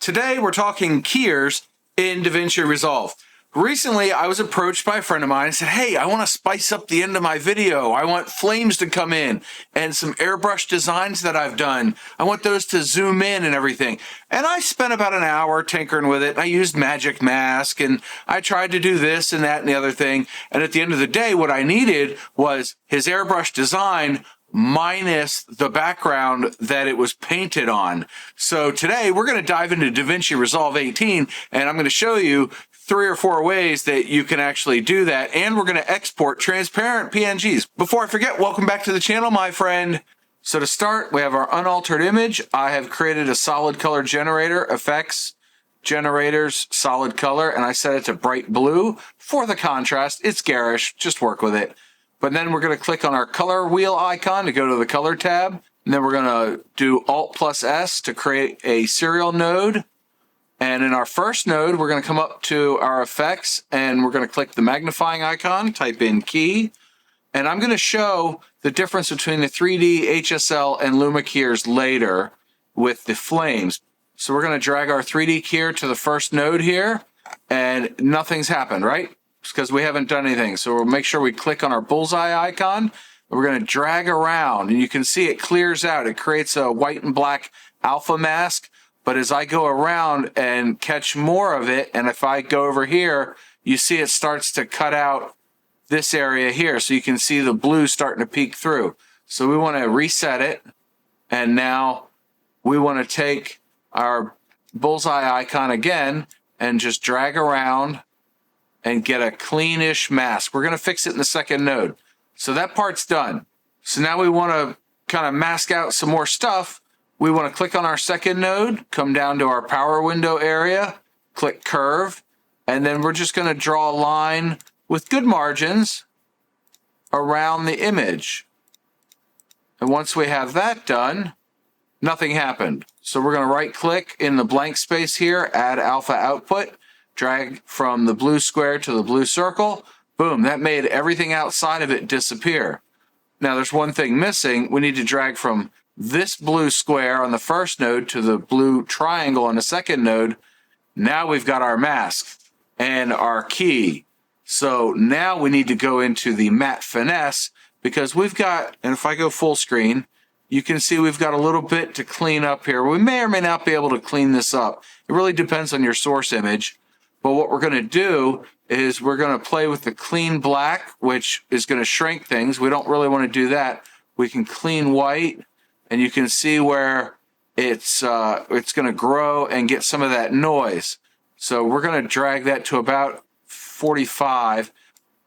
Today we're talking keyers in Davinci Resolve. Recently I was approached by a friend of mine and said, hey, I want to spice up the end of my video. I want flames to come in and some airbrush designs that I've done. I want those to zoom in and everything. And I spent about an hour tinkering with it. I used Magic Mask and I tried to do this and that and the other thing. And at the end of the day, what I needed was his airbrush design minus the background that it was painted on. So today we're going to dive into Davinci Resolve 18 and I'm going to show you 3 or 4 ways that you can actually do that, and we're going to export transparent PNGs. Before I forget, welcome back to the channel, my friend. So to start, we have our unaltered image. I have created a solid color generator, effects, generators, solid color, and I set it to bright blue for the contrast. It's garish, just work with it. But then we're going to click on our color wheel icon to go to the color tab, and then we're going to do Alt+S to create a serial node. And in our first node, we're going to come up to our effects and we're going to click the magnifying icon, type in key. And I'm going to show the difference between the 3D, HSL, and Luma Keyers later with the flames. So we're going to drag our 3D Keyer to the first node here and nothing's happened, right? It's because we haven't done anything. So we'll make sure we click on our bullseye icon. We're going to drag around and you can see it clears out. It creates a white and black alpha mask. But as I go around and catch more of it, and if I go over here, you see it starts to cut out this area here. So you can see the blue starting to peek through. So we want to reset it. And now we want to take our bullseye icon again and just drag around and get a cleanish mask. We're going to fix it in the second node. So that part's done. So now we want to kind of mask out some more stuff. We want to click on our second node, come down to our power window area, click curve, and then we're just going to draw a line with good margins around the image. And once we have that done, nothing happened. So we're going to right click in the blank space here, add alpha output, drag from the blue square to the blue circle. Boom, that made everything outside of it disappear. Now there's one thing missing. We need to drag from this blue square on the first node to the blue triangle on the second node. Now we've got our mask and our key. So now we need to go into the matte finesse because we've got, and if I go full screen, you can see we've got a little bit to clean up here. We may or may not be able to clean this up. It really depends on your source image. But what we're going to do is we're going to play with the clean black, which is going to shrink things. We don't really want to do that. We can clean white. And you can see where it's going to grow and get some of that noise. So we're going to drag that to about 45.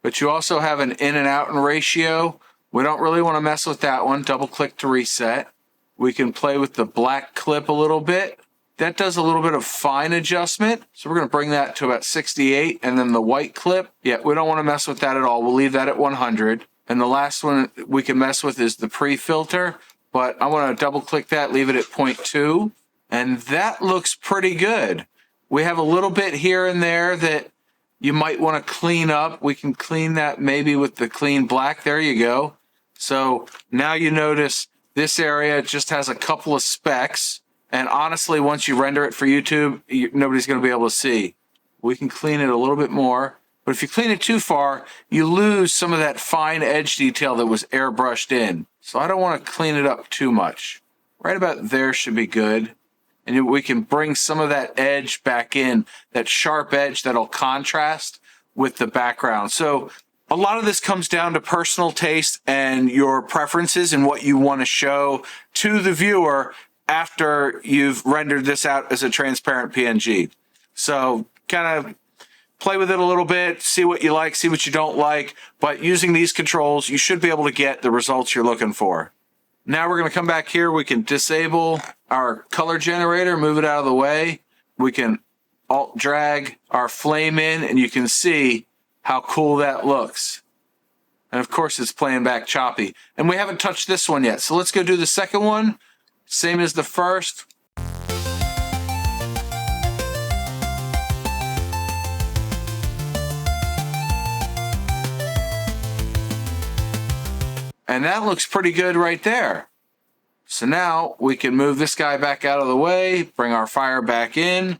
But you also have an in and out ratio. We don't really want to mess with that one. Double click to reset. We can play with the black clip a little bit. That does a little bit of fine adjustment. So we're going to bring that to about 68. And then the white clip, yeah, we don't want to mess with that at all. We'll leave that at 100. And the last one we can mess with is the pre-filter. But I want to double click that, leave it at 0.2, and that looks pretty good. We have a little bit here and there that you might want to clean up. We can clean that maybe with the clean black. There you go. So now you notice this area just has a couple of specks, and honestly, once you render it for YouTube, nobody's going to be able to see. We can clean it a little bit more. But if you clean it too far, you lose some of that fine edge detail that was airbrushed in. So I don't want to clean it up too much. Right about there should be good. And we can bring some of that edge back in, that sharp edge that'll contrast with the background. So a lot of this comes down to personal taste and your preferences and what you want to show to the viewer after you've rendered this out as a transparent PNG. So kind of play with it a little bit, see what you like, see what you don't like, but using these controls, you should be able to get the results you're looking for. Now we're going to come back here. We can disable our color generator, move it out of the way. We can alt drag our flame in, and you can see how cool that looks. And of course, it's playing back choppy. And we haven't touched this one yet. So let's go do the second one. Same as the first. And that looks pretty good right there. So now we can move this guy back out of the way, bring our fire back in,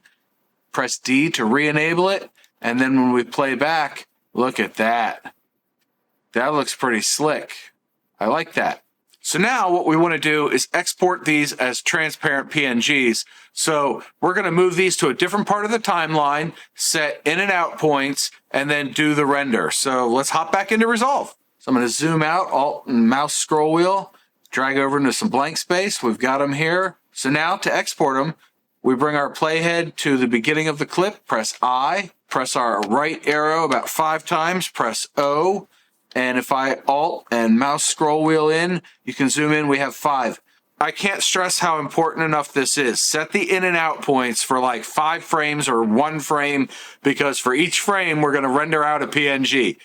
press D to re-enable it, and then when we play back, look at that. That looks pretty slick. I like that. So now what we want to do is export these as transparent PNGs. So we're going to move these to a different part of the timeline, set in and out points, and then do the render. So let's hop back into Resolve. So I'm going to zoom out, Alt and mouse scroll wheel, drag over into some blank space. We've got them here. So now to export them, we bring our playhead to the beginning of the clip, press I, press our right arrow about 5 times, press O. And if I Alt and mouse scroll wheel in, you can zoom in, we have 5. I can't stress how important enough this is. Set the in and out points for like 5 frames or 1 frame, because for each frame, we're going to render out a PNG.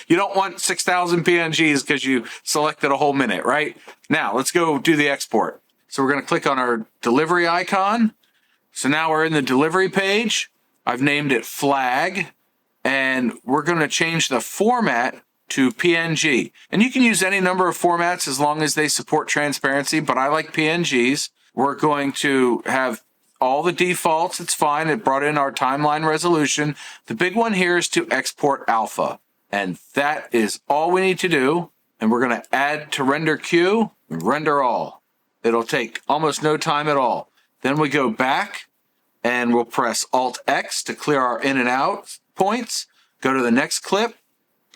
You don't want 6,000 PNGs because you selected a whole minute, right? Now, let's go do the export. So we're going to click on our delivery icon. So now we're in the delivery page. I've named it flag, and we're going to change the format to PNG. And you can use any number of formats as long as they support transparency, but I like PNGs. We're going to have all the defaults. It's fine. It brought in our timeline resolution. The big one here is to export alpha. And that is all we need to do. And we're going to add to render queue, render all. It'll take almost no time at all. Then we go back and we'll press Alt X to clear our in and out points. Go to the next clip,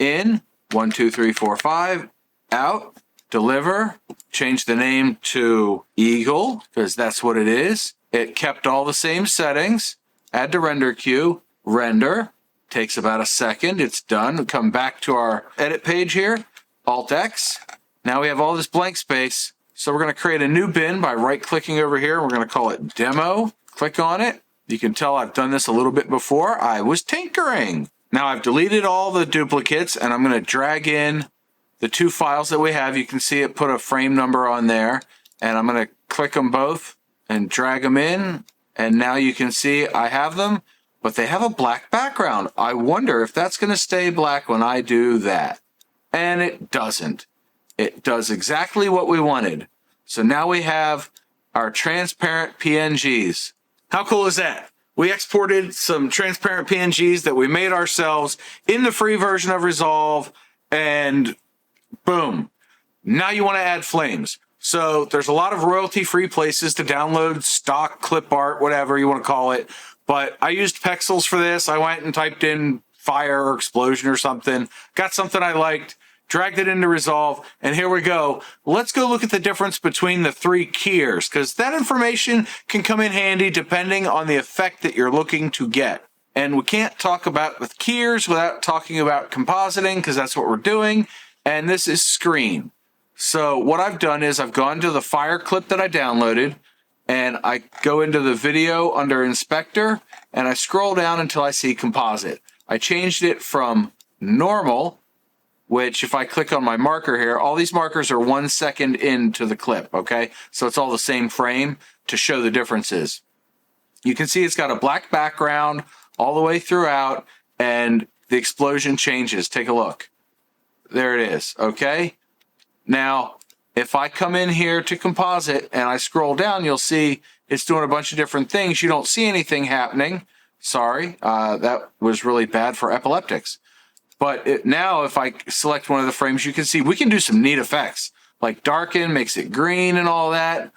in, 1, 2, 3, 4, 5, out, deliver, change the name to Eagle, because that's what it is. It kept all the same settings, add to render queue, render, takes about a second, it's done. We come back to our edit page here, Alt X. Now we have all this blank space, so we're going to create a new bin by right-clicking over here. We're going to call it Demo, click on it. You can tell I've done this a little bit before. I was tinkering. Now I've deleted all the duplicates and I'm going to drag in the 2 files that we have. You can see it put a frame number on there, and I'm going to click them both and drag them in. And now you can see I have them, but they have a black background. I wonder if that's going to stay black when I do that. And it doesn't. It does exactly what we wanted. So now we have our transparent PNGs. How cool is that? We exported some transparent PNGs that we made ourselves in the free version of Resolve, and boom. Now you want to add flames. So there's a lot of royalty-free places to download stock, clip art, whatever you want to call it. But I used Pexels for this. I went and typed in fire or explosion or something, got something I liked, dragged it into Resolve, and here we go. Let's go look at the difference between the 3 keyers, because that information can come in handy depending on the effect that you're looking to get. And we can't talk about with keyers without talking about compositing, because that's what we're doing. And this is screen. So what I've done is I've gone to the fire clip that I downloaded, and I go into the video under inspector, and I scroll down until I see composite. I changed it from normal, which if I click on my marker here, all these markers are 1 second into the clip, okay? So it's all the same frame to show the differences. You can see it's got a black background all the way throughout, and the explosion changes. Take a look. There it is, okay? Now, if I come in here to composite and I scroll down, you'll see it's doing a bunch of different things. You don't see anything happening. Sorry, that was really bad for epileptics. But now if I select one of the frames, you can see we can do some neat effects, like darken, makes it green and all that.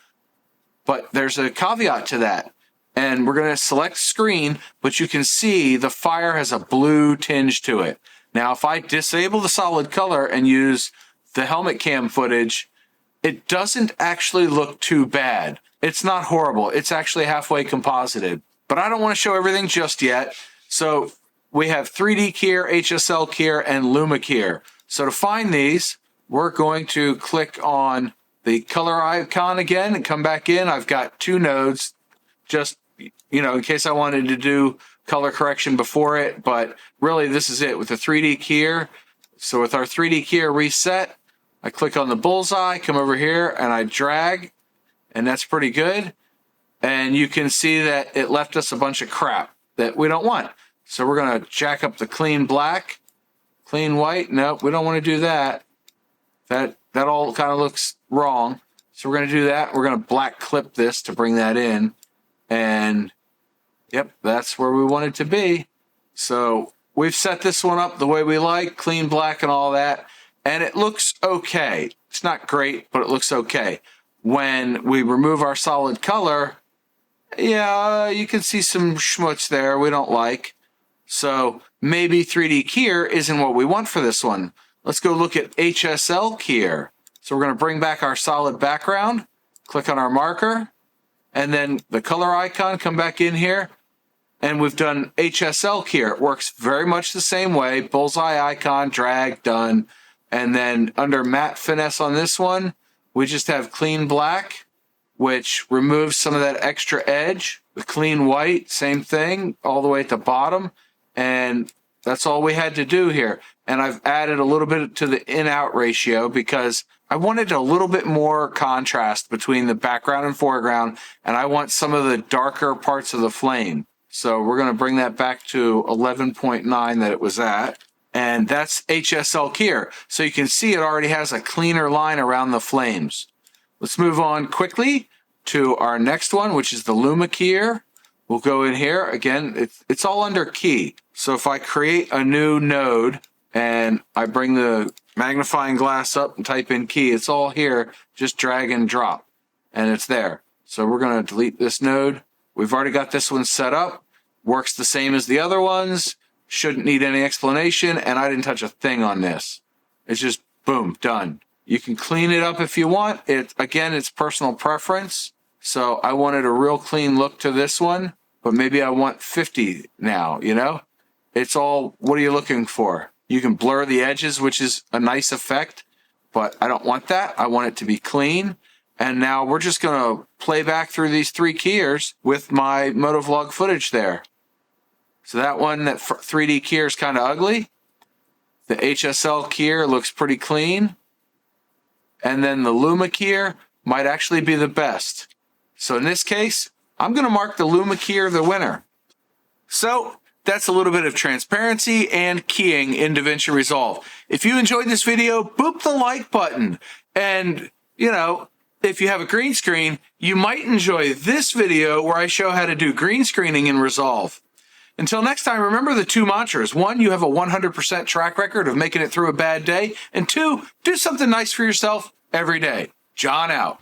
But there's a caveat to that. And we're going to select screen, but you can see the fire has a blue tinge to it. Now, if I disable the solid color and use the helmet cam footage, it doesn't actually look too bad. It's not horrible. It's actually halfway composited. But I don't want to show everything just yet. So we have 3D Keyer, HSL Keyer, and Luma Keyer. So to find these, we're going to click on the color icon again and come back in. I've got 2 nodes, just, you know, in case I wanted to do color correction before it. But really, this is it with the 3D Keyer. So with our 3D Keyer reset, I click on the bullseye, come over here, and I drag, and that's pretty good. And you can see that it left us a bunch of crap that we don't want. So we're going to jack up the clean black, clean white. Nope, we don't want to do that. That all kind of looks wrong. So we're going to do that. We're going to black clip this to bring that in. And yep, that's where we want it to be. So we've set this one up the way we like, clean black and all that. And it looks okay. It's not great, but it looks okay. When we remove our solid color, yeah, you can see some schmutz there we don't like. So maybe 3D Keyer isn't what we want for this one. Let's go look at HSL Keyer. So we're going to bring back our solid background, click on our marker, and then the color icon, come back in here, and we've done HSL Keyer. It works very much the same way. Bullseye icon, drag, done. And then under matte finesse on this one, we just have clean black, which removes some of that extra edge. The clean white, same thing, all the way at the bottom. And that's all we had to do here. And I've added a little bit to the in-out ratio because I wanted a little bit more contrast between the background and foreground, and I want some of the darker parts of the flame. So we're going to bring that back to 11.9 that it was at. And that's HSL Keyer. So you can see it already has a cleaner line around the flames. Let's move on quickly to our next one, which is the Luma Keyer. We'll go in here. Again, it's all under key. So if I create a new node and I bring the magnifying glass up and type in key, it's all here. Just drag and drop, and it's there. So we're going to delete this node. We've already got this one set up. Works the same as the other ones. Shouldn't need any explanation, and I didn't touch a thing on this. It's just, boom, done. You can clean it up if you want. Again, it's personal preference. So I wanted a real clean look to this one, but maybe I want 50 now, you know? It's all, what are you looking for? You can blur the edges, which is a nice effect, but I don't want that. I want it to be clean. And now we're just going to play back through these 3 keyers with my motovlog footage there. So that one, that 3D Keyer is kind of ugly. The HSL Keyer looks pretty clean. And then the Luma Keyer might actually be the best. So in this case, I'm going to mark the Luma Keyer the winner. So that's a little bit of transparency and keying in Davinci Resolve. If you enjoyed this video, boop the like button. And, you know, if you have a green screen, you might enjoy this video where I show how to do green screening in Resolve. Until next time, remember the 2 mantras. 1, you have a 100% track record of making it through a bad day. And 2, do something nice for yourself every day. John out.